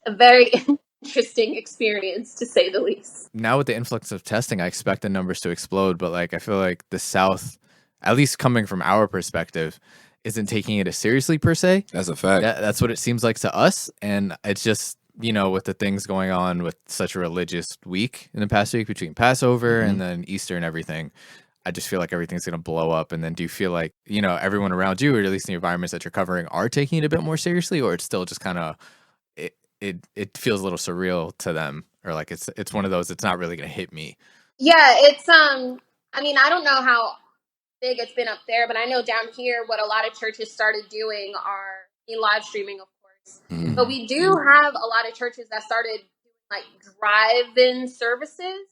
a very interesting experience, to say the least. Now with the influx of testing, I expect the numbers to explode, but like I feel like the South, at least coming from our perspective, isn't taking it as seriously per se. That's a fact. That's what it seems like to us, and it's just, you know, with the things going on with such a religious week in the past week between Passover and then Easter and everything, I just feel like everything's going to blow up. And then do you feel like, you know, everyone around you, or at least in the environments that you're covering, are taking it a bit more seriously, or it's still just kind of, it feels a little surreal to them, or like it's one of those, it's not really going to hit me? Yeah, it's I mean, I don't know how big it's been up there, but I know down here what a lot of churches started doing are live streaming, of course. But we do have a lot of churches that started doing like drive-in services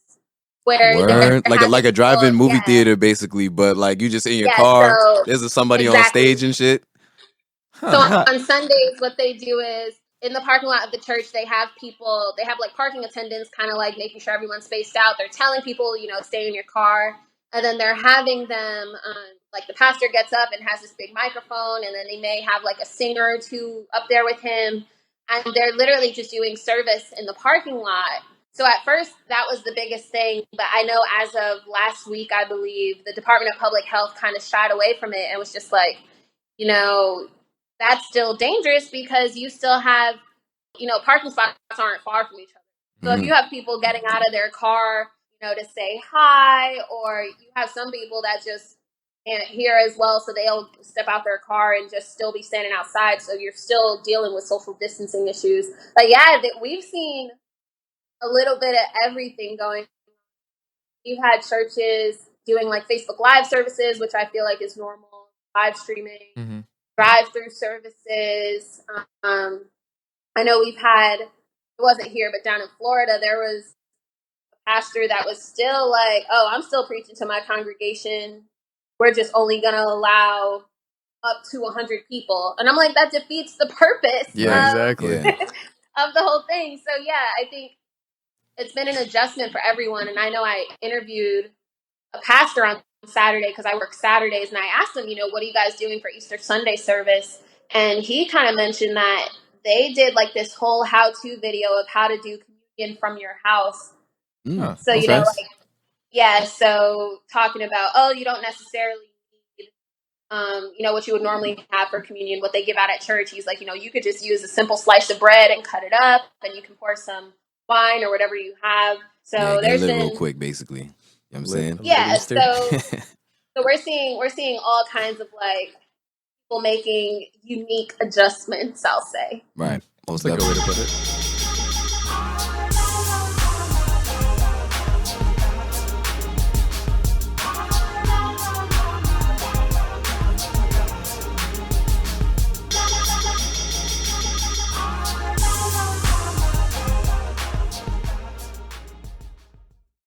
where like a drive-in movie theater basically, but like you just in your car, so, there's somebody on stage and shit. So on Sundays, what they do is in the parking lot of the church, they have like parking attendants, kind of like making sure everyone's spaced out. They're telling people, you know, stay in your car. And then they're having them, like the pastor gets up and has this big microphone, and then they may have like a singer or two up there with him. And they're literally just doing service in the parking lot. So at first, that was the biggest thing. But I know as of last week, I believe, the Department of Public Health kind of shied away from it and was just like, you know, that's still dangerous because you still have, you know, parking spots aren't far from each other. So if you have people getting out of their car, you know, to say hi, or you have some people that just can't hear as well, so they'll step out their car and just still be standing outside. So you're still dealing with social distancing issues. But yeah, we've seen a little bit of everything going. We've had churches doing like Facebook Live services, which I feel like is normal, live streaming. Drive-through services. I know we've had, it wasn't here, but down in Florida, there was a pastor that was still like, oh, I'm still preaching to my congregation. We're just only going to allow up to 100 people. And I'm like, that defeats the purpose of the whole thing. So yeah, I think it's been an adjustment for everyone. And I know I interviewed a pastor on Saturday because I work Saturdays, and I asked him, you know, what are you guys doing for Easter Sunday service? And he kind of mentioned that they did like this whole how-to video of how to do communion from your house. So, you know, like, yeah, so talking about, oh, you don't necessarily need, you know, what you would normally have for communion, what they give out at church. He's like, you know, you could just use a simple slice of bread and cut it up, and you can pour some wine or whatever you have. So there's been real quick, basically. You know what I'm saying? Yeah, so we're seeing all kinds of like people making unique adjustments, I'll say. Right. That's a good way to put it.